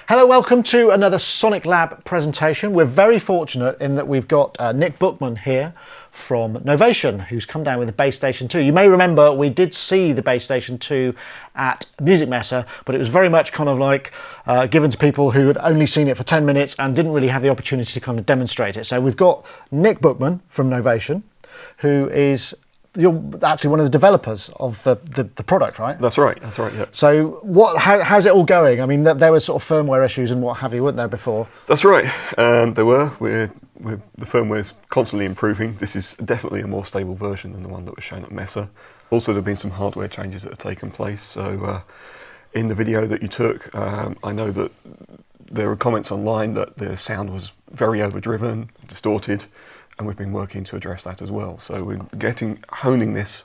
Hello, welcome to another Sonic Lab presentation. We're very fortunate in that we've got Nick Bookman here from Novation, who's come down with the Bass Station 2. You may remember we did see the Bass Station 2 at Music Messa, but it was very much kind of like given to people who had only seen it for 10 minutes and didn't really have the opportunity to kind of demonstrate it. So we've got Nick Bookman from Novation, who is you're actually one of the developers of the product, right? That's right, yeah. So how's it all going? I mean, there were sort of firmware issues and what have you, weren't there, before? That's right, there were. The firmware's constantly improving. This is definitely a more stable version than the one that was shown at Messa. Also, there have been some hardware changes that have taken place. So in the video that you took, I know that there were comments online that the sound was very overdriven, distorted, and we've been working to address that as well. So we're honing this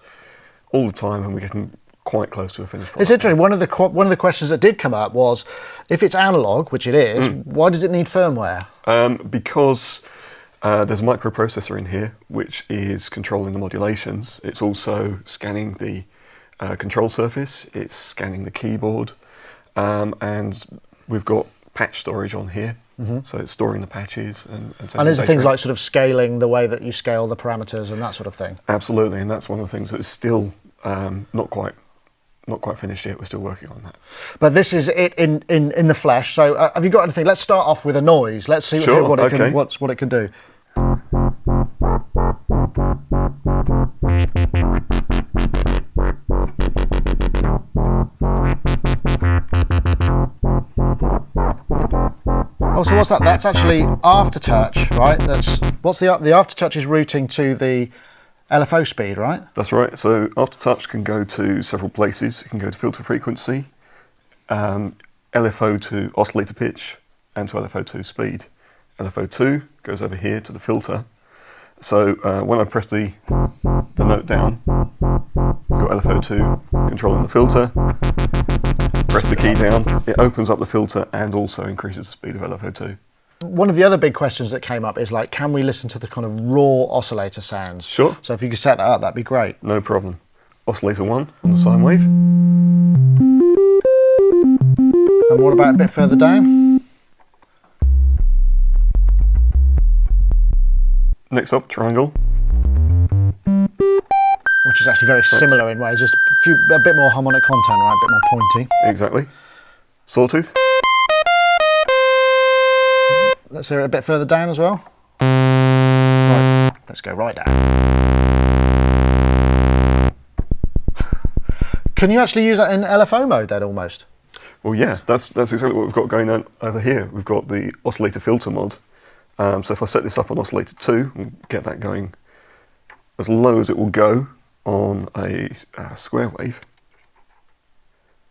all the time, and we're getting quite close to a finished product. It's interesting. One of the questions that did come up was, if it's analog, which it is, why does it need firmware? Because there's a microprocessor in here which is controlling the modulations. It's also scanning the control surface. It's scanning the keyboard, and we've got patch storage on here. So it's storing the patches and there's things like sort of scaling the way that you scale the parameters and that sort of thing. Absolutely, and that's one of the things that is still not quite finished yet. We're still working on that. But this is it in the flesh. So have you got anything? Let's start off with a noise. Let's see what it can do. Oh, so what's that? That's actually aftertouch, right? What's the aftertouch is routing to the LFO speed, right? That's right. So aftertouch can go to several places. It can go to filter frequency, LFO to oscillator pitch, and to LFO to speed. LFO 2 goes over here to the filter. So when I press the note down, I've got LFO 2 controlling the filter. Press the key down, it opens up the filter and also increases the speed of LFO 2. One of the other big questions that came up is like, can we listen to the kind of raw oscillator sounds? Sure. So if you could set that up, that'd be great. No problem. Oscillator 1 on the sine wave. And what about a bit further down? Next up, triangle. Which is actually very similar in ways, just a bit more harmonic content, right? A bit more pointy. Exactly. Sawtooth. Let's hear it a bit further down as well. Right, let's go right down. Can you actually use that in LFO mode then, almost? Well, yeah, that's exactly what we've got going on over here. We've got the oscillator filter mod. So if I set this up on oscillator 2 and get that going as low as it will go on a square wave.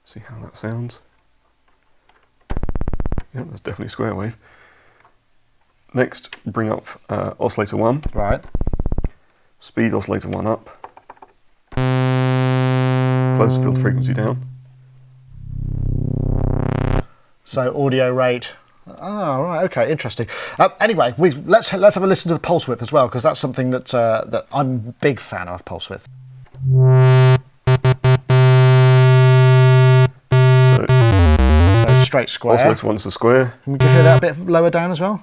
See how that sounds. Yeah, that's definitely square wave. Next, bring up oscillator 1. Right. Speed oscillator 1 up. Close the filter frequency down. So audio rate. Oh, right, okay, interesting. Anyway, let's have a listen to the pulse width as well, because that's something that I'm a big fan of, pulse width. So straight square. Oscillator 1's a square. Can we hear that a bit lower down as well?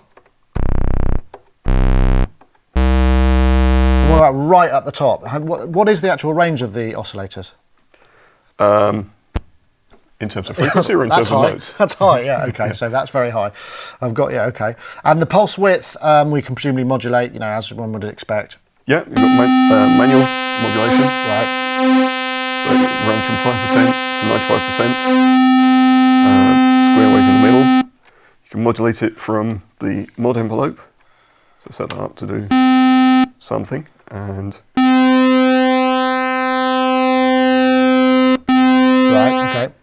What about right at the top? What is the actual range of the oscillators? In terms of frequency or in terms of notes? That's high, yeah, okay, so that's very high. I've got, yeah, okay. And the pulse width, we can presumably modulate, you know, as one would expect. Yeah, you've got manual modulation. Right. So it runs from 5% to 95%. Square wave in the middle. You can modulate it from the mod envelope. So set that up to do something. And right, okay.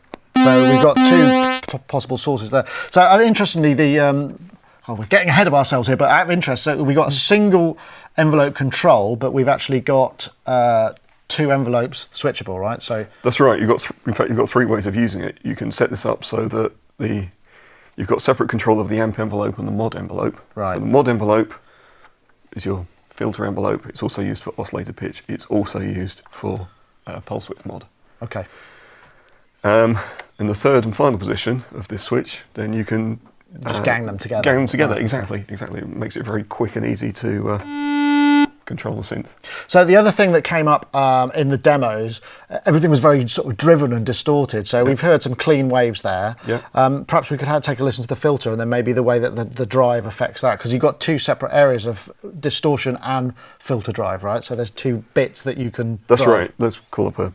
So we've got two possible sources there. So interestingly, we're getting ahead of ourselves here, but out of interest, so we've got a single envelope control, but we've actually got two envelopes switchable, right? So that's right. In fact, you've got three ways of using it. You can set this up so that you've got separate control of the amp envelope and the mod envelope. Right. So the mod envelope is your filter envelope. It's also used for oscillator pitch. It's also used for pulse width mod. Okay. In the third and final position of this switch, then you can just gang them together. Gang them together, exactly. It makes it very quick and easy to control the synth. So the other thing that came up in the demos, everything was very sort of driven and distorted. So we've heard some clean waves there. Yeah. Perhaps we could take a listen to the filter and then maybe the way that the drive affects that, because you've got two separate areas of distortion and filter drive, right? So there's two bits that you can That's drive. right. Let's call up a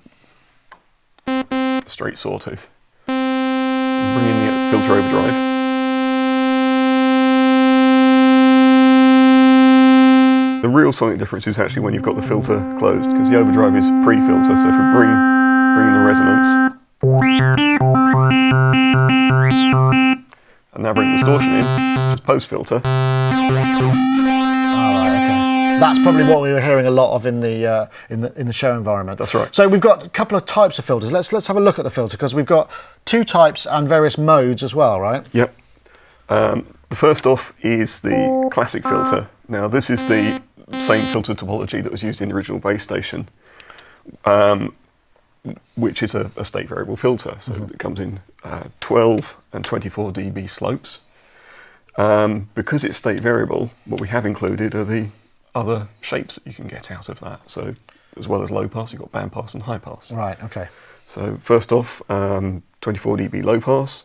straight sawtooth. Bring in the filter overdrive. The real sonic difference is actually when you've got the filter closed, because the overdrive is pre-filter. So if we bring in the resonance, and now bring the distortion in, which is post-filter. That's probably what we were hearing a lot of in the show environment. That's right. So we've got a couple of types of filters. Let's have a look at the filter, because we've got two types and various modes as well, right? Yep. The first off is the classic filter. Now this is the same filter topology that was used in the original base station, which is a state variable filter. So it comes in 12 and 24 dB slopes. Because it's state variable, what we have included are the other shapes that you can get out of that. So as well as low pass, you've got band pass and high pass. Right, okay. So first off, 24 dB low pass.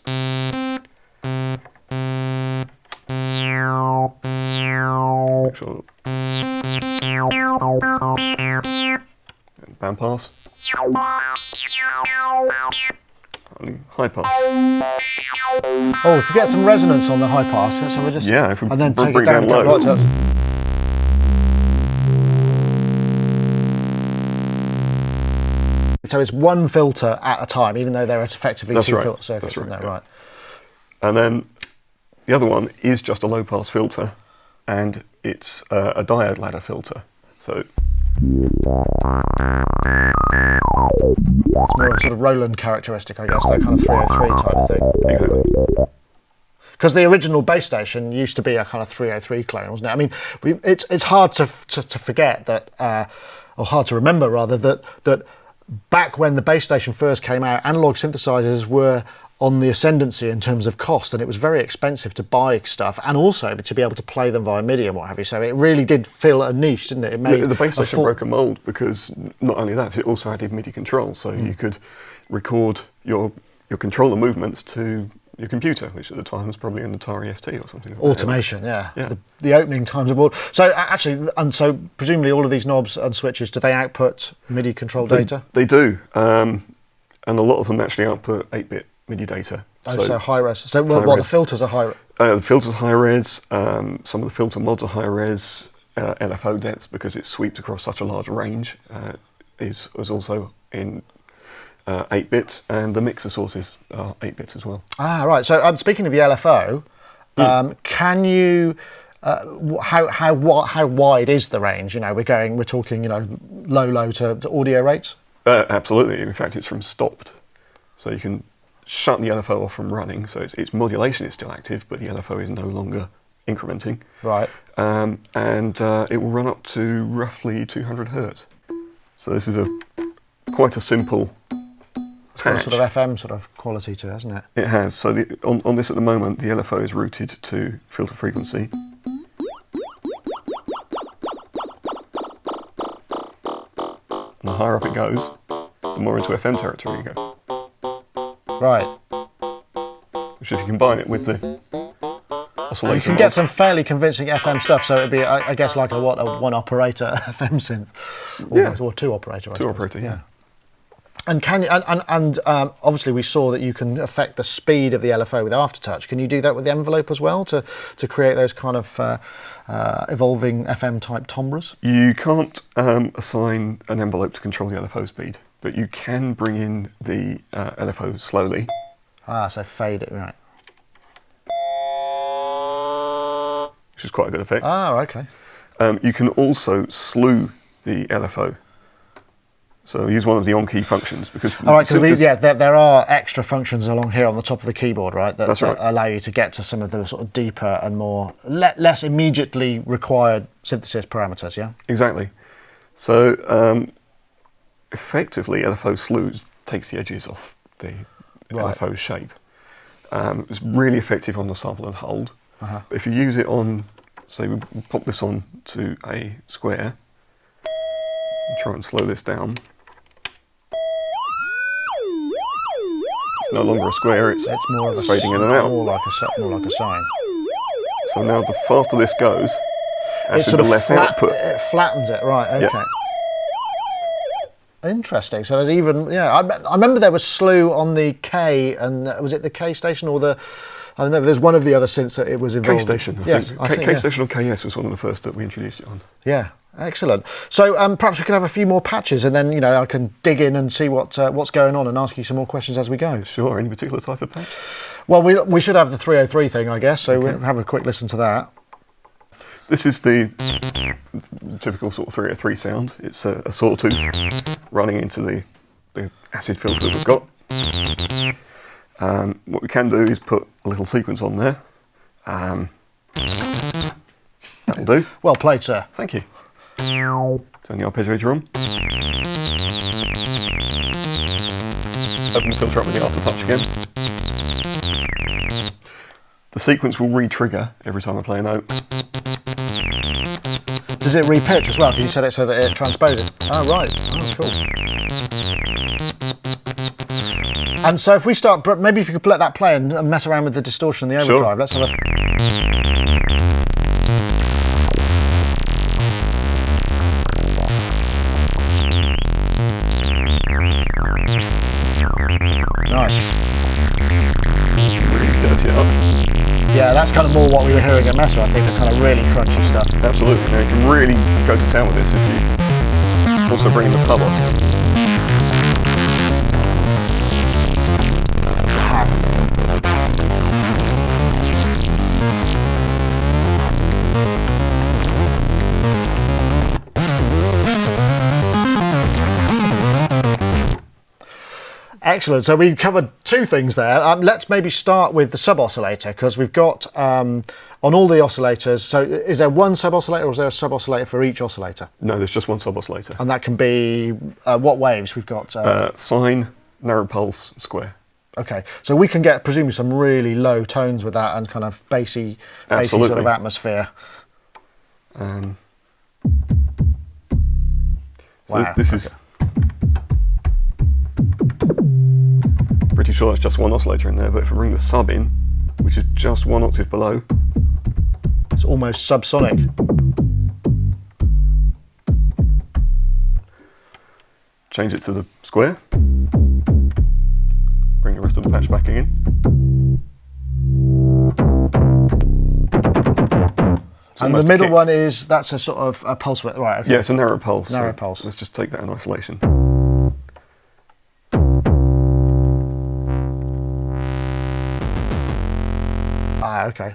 Make sure. And band pass. And high pass. Oh, if we get some resonance on the high pass, so we'll just if we and then take bring it down low. right, so so it's one filter at a time, even though there are effectively two filter circuits in there, right? And then the other one is just a low pass filter, and it's a diode ladder filter. So it's more of a sort of Roland characteristic, I guess, that kind of 303 type of thing. Exactly. Because the original base station used to be a kind of 303 clone, wasn't it? I mean, it's hard to forget that, or hard to remember rather, that back when the base station first came out, analog synthesizers were on the ascendancy in terms of cost, and it was very expensive to buy stuff and also to be able to play them via MIDI and what have you. So it really did fill a niche, didn't it? It made the base station broke a mold, because not only that, it also added MIDI control, so you could record your controller movements to your computer, which at the time was probably an Atari ST or something. Automation, yeah. The opening times of board. So actually, and so presumably all of these knobs and switches, do they output MIDI control data? They do, and a lot of them actually output 8-bit MIDI data. Oh, so high res. So what the filters are high res? The filters are high res, some of the filter mods are high res, LFO depths, because it sweeps across such a large range, is also in 8-bit, and the mixer sources are 8-bit as well. Ah, right. So speaking of the LFO, can you, how wide is the range? You know, we're talking, low to audio rates? Absolutely. In fact, it's from stopped. So you can shut the LFO off from running, so its modulation is still active, but the LFO is no longer incrementing. Right. And it will run up to roughly 200 hertz. So this is quite a simple patch. Sort of FM sort of quality to it, hasn't it? It has. So on this at the moment, the LFO is routed to filter frequency. And the higher up it goes, the more into FM territory you go. Right. Which if you combine it with the oscillator, you can get some fairly convincing FM stuff. So it'd be, I guess, like a one operator FM synth, almost, or two operator. Two operator, yeah. And can you, and obviously we saw that you can affect the speed of the LFO with aftertouch. Can you do that with the envelope as well to create those kind of evolving FM type timbres? You can't assign an envelope to control the LFO speed, but you can bring in the LFO slowly. So fade it, right. Which is quite a good effect. Okay. You can also slew the LFO. So use one of the on-key functions, because there are extra functions along here on the top of the keyboard, right? That right. allow you to get to some of the sort of deeper and more less immediately required synthesis parameters. Yeah. Exactly. So effectively, LFO slews takes the edges off the LFO shape. It's really effective on the sample and hold. But if you use it on, say we pop this on to a square, and try and slow this down. It's no longer a square, it's more of a fading in and out. More like a sine. So now the faster this goes, It actually sort the of less output. It flattens it, right? Okay. Yep. Interesting. So there's even, yeah, I remember there was slew on the K, and was it the K station or the, I don't know, there's one of the other synths that it was involved in. K-Station, I think. K-Station or KS was one of the first that we introduced it on. Yeah, excellent. So perhaps we could have a few more patches, and then, you know, I can dig in and see what's going on and ask you some more questions as we go. Sure, any particular type of patch? Well, we should have the 303 thing, I guess, so we'll have a quick listen to that. This is the typical sort of 303 sound. It's a sawtooth running into the acid filter that we've got. What we can do is put a little sequence on there. That'll do. Well played, sir. Thank you. Turn the arpeggiator on. Open the filter up with the aftertouch again. The sequence will re-trigger every time I play a note. Does it re-pitch as well? Can you set it so that it transposes? Oh, right. Oh, cool. And so if we start, maybe if you could let that play and mess around with the distortion and the overdrive. Sure. Let's have a... Nice. Really dirty it up. Yeah, that's kind of more what we were hearing at Messer, I think, the kind of really crunchy stuff. Absolutely. You can really go to town with this if you also bring in the sub off. Excellent. So we covered two things there. Let's maybe start with the sub-oscillator, because we've got on all the oscillators, so is there one sub-oscillator or is there a sub-oscillator for each oscillator? No, there's just one sub-oscillator. And that can be what waves? We've got... sine, narrow pulse, square. Okay, so we can get presumably some really low tones with that and kind of bassy sort of atmosphere. So Wow. This is... Pretty sure that's just one oscillator in there, but if I bring the sub in, which is just one octave below, it's almost subsonic. Change it to the square, bring the rest of the patch back in. And the middle one is, that's a sort of a pulse width, right? Okay. Yeah, it's a narrow pulse. Narrow pulse. Let's just take that in isolation. Ah, okay.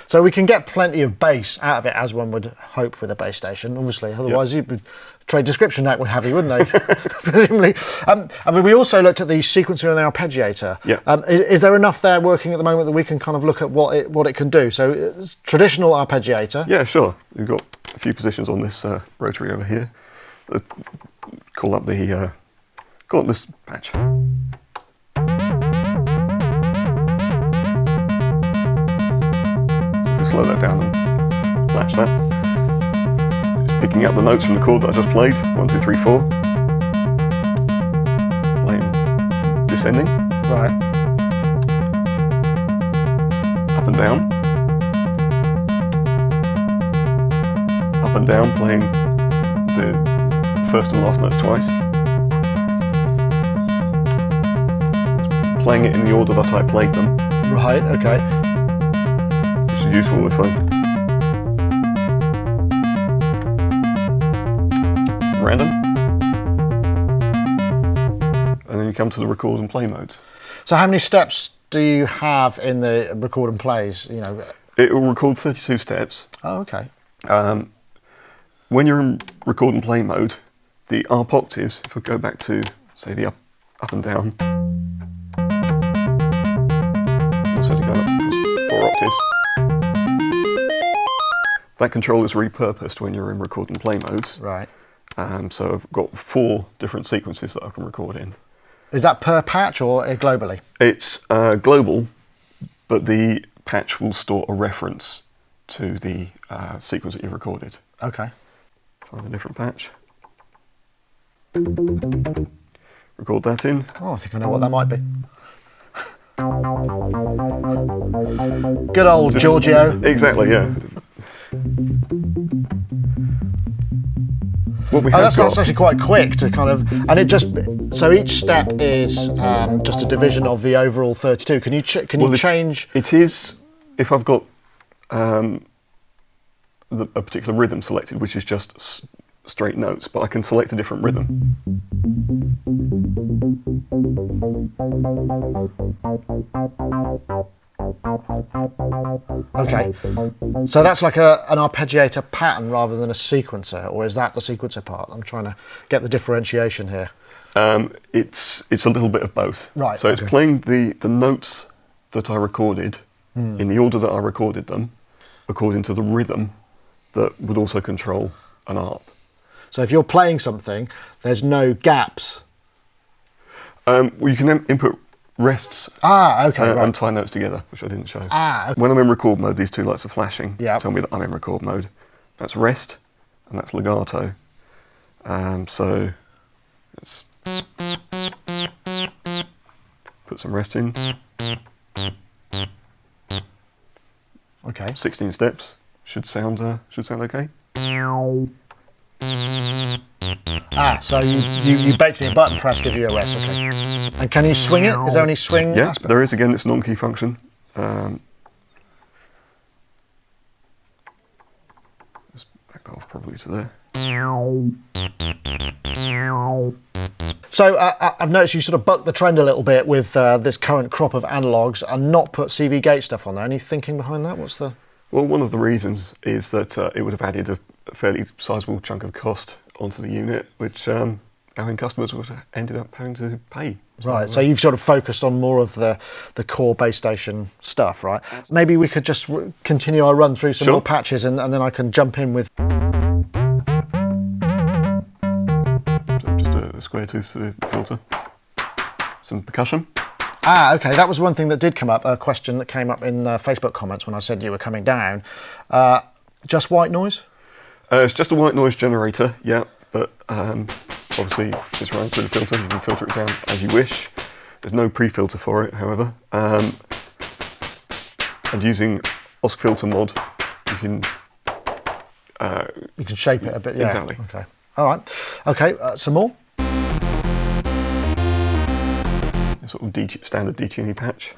So we can get plenty of bass out of it, as one would hope with a bass station, obviously. Otherwise, Trade Description Act would have you, wouldn't they? Presumably. I mean, we also looked at the sequencer and the arpeggiator. Yeah. Is there enough there working at the moment that we can kind of look at what it can do? So, it's traditional arpeggiator. Yeah, sure. We've got a few positions on this rotary over here. Call up this patch. Slow that down and latch that. Just picking up the notes from the chord that I just played. 1, 2, 3, 4. Playing descending. Right. Up and down. Up and down, playing the first and last notes twice. Playing it in the order that I played them. Right, okay. Useful if random, and then you come to the record and play modes. So how many steps do you have in the record and plays? You know, it will record 32 steps. Oh, okay. When you're in record and play mode, the arp octaves, if I go back to say the up and down, also to go up 4 octaves. That control is repurposed when you're in record and play modes. Right. So I've got 4 different sequences that I can record in. Is that per patch or globally? It's global, but the patch will store a reference to the sequence that you've recorded. Okay. Find a different patch. Record that in. Oh, I think I know what that might be. Good old Giorgio. Exactly, yeah. What we have That's got, actually quite quick to kind of, and it just, so each step is just a division of the overall 32. Can you change? It is, if I've got a particular rhythm selected, which is just straight notes, but I can select a different rhythm. Okay, so that's like an arpeggiator pattern rather than a sequencer, or is that the sequencer part? I'm trying to get the differentiation here. It's a little bit of both. Right. So it's playing the notes that I recorded in the order that I recorded them, according to the rhythm that would also control an arp. So if you're playing something, there's no gaps. Well, you can input rests Okay, right. and tie notes together, which I didn't show. Okay. When I'm in record mode, these two lights are flashing. Yeah. Tell me that I'm in record mode. That's rest, and that's legato. So let's put some rest in. Okay. 16 steps should sound okay. So you basically a button press gives you a rest, okay. And can you swing it? Is there any swing Yeah, aspect? there is. Again, it's an on-key function. Let's back that off probably to there. So I've noticed you sort of bucked the trend a little bit with this current crop of analogues and not put CVGate stuff on there. Any thinking behind that? What's the... Well, one of the reasons is that it would have added a fairly sizable chunk of cost onto the unit, which our end customers would have ended up having to pay. Right, so you've sort of focused on more of the core base station stuff, right? Maybe we could just continue our run through some more patches and then I can jump in with... So just a square tooth to the filter. Some percussion. Okay, that was one thing that did come up, a question that came up in Facebook comments when I said you were coming down. Just white noise? It's just a white noise generator, yeah, but obviously it's run through the filter. You can filter it down as you wish. There's no pre-filter for it, however. And using Oscfilter mod, you can shape it a bit, yeah. Exactly. Okay. All right. Okay, some more? A sort of standard detuning patch.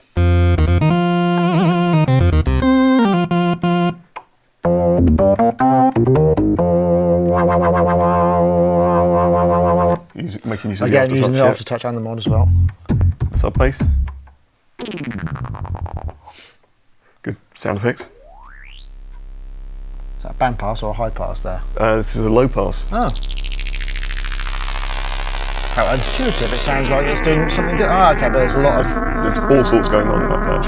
Making use of Again, using the aftertouch, aftertouch and the mod as well. Sub bass. Good sound effects. Is that a band pass or a high pass there? This is a low pass. Oh. How intuitive it sounds like it's doing something different. Okay, but there's a lot of... There's all sorts going on in that patch.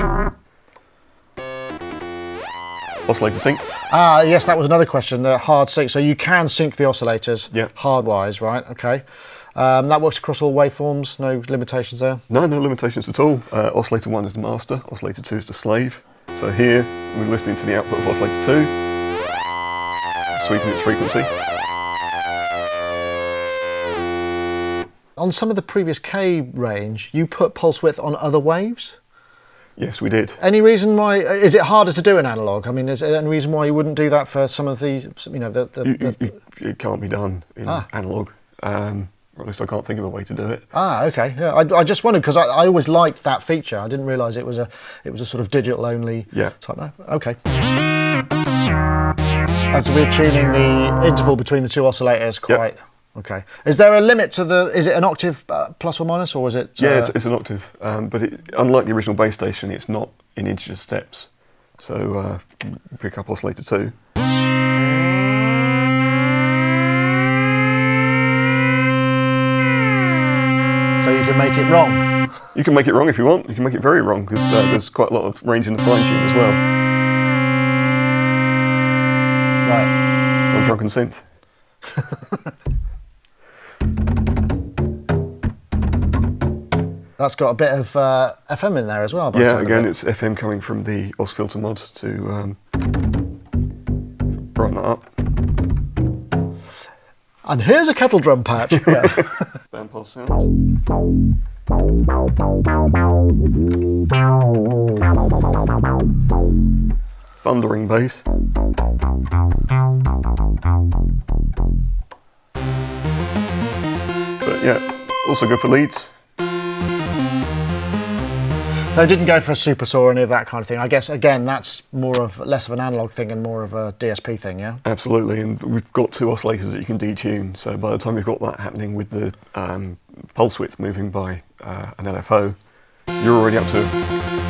Oscillator sync. Yes, that was another question, the hard sync. So you can sync the oscillators hardwise, right? Okay. That works across all waveforms, no limitations there? No limitations at all. Oscillator 1 is the master, Oscillator 2 is the slave. So here, we're listening to the output of Oscillator 2, sweeping its frequency. On some of the previous K range, you put pulse width on other waves? Yes, we did. Any reason why? Is it harder to do in analog? I mean, is there any reason why you wouldn't do that for some of these? You know, it can't be done in analog. Or at least I can't think of a way to do it. Okay. Yeah, I just wondered because I always liked that feature. I didn't realise it was a sort of digital only type. Okay. As we're tuning the interval between the two oscillators quite. Yep. Okay. Is there a limit to the? Is it an octave plus or minus, or is it? Yeah, it's an octave. But unlike the original base station, it's not in integer steps. So pick up oscillator 2. So you can make it wrong. You can make it wrong if you want. You can make it very wrong because there's quite a lot of range in the fine tune as well. Right. On drunken synth. That's got a bit of FM in there as well. Yeah, again, it's FM coming from the Os filter mod to brighten that up. And here's a kettle drum patch. Bandpass sound. Thundering bass. But yeah, also good for leads. So I didn't go for a super saw or any of that kind of thing. I guess, again, that's less of an analog thing and more of a DSP thing, yeah? Absolutely, and we've got 2 oscillators that you can detune, so by the time you've got that happening with the pulse width moving by an LFO, you're already up to a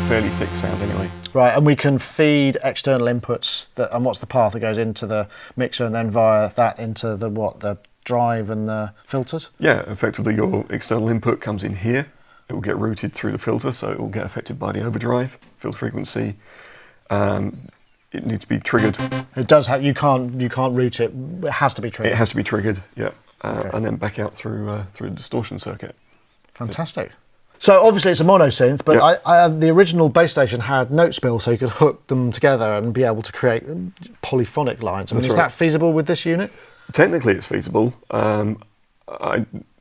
fairly thick sound anyway. Right, and we can feed external inputs, and what's the path that goes into the mixer and then via that into the drive and the filters? Yeah, effectively your external input comes in here. It will get routed through the filter, so it will get affected by the overdrive, filter frequency. It needs to be triggered. It does have, you can't route it, it has to be triggered. It has to be triggered, yeah. Okay. And then back out through a distortion circuit. Fantastic. So obviously it's a monosynth, but yep. The original bass station had note spill, so you could hook them together and be able to create polyphonic lines. I mean, is that feasible with this unit? Technically it's feasible. I'm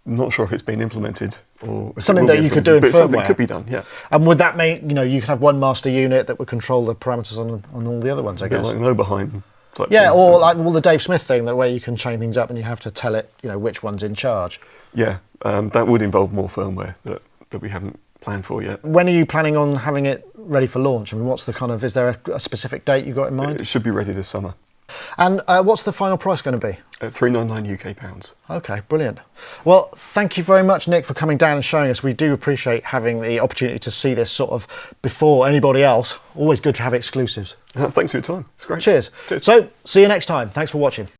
not sure if it's been implemented or something that you could do in firmware. Something could be done, yeah. And would that mean, you could have one master unit that would control the parameters on all the other ones, I guess? Like no behind type yeah, thing. or like the Dave Smith thing, that way you can chain things up and you have to tell it, which one's in charge. Yeah, that would involve more firmware that we haven't planned for yet. When are you planning on having it ready for launch? I mean, what's the is there a specific date you got in mind? It should be ready this summer. And what's the final price going to be? £399 UK pounds. Okay, brilliant. Well, thank you very much, Nick, for coming down and showing us. We do appreciate having the opportunity to see this sort of before anybody else. Always good to have exclusives. Thanks for your time. It's great. Cheers. Cheers. So, see you next time. Thanks for watching.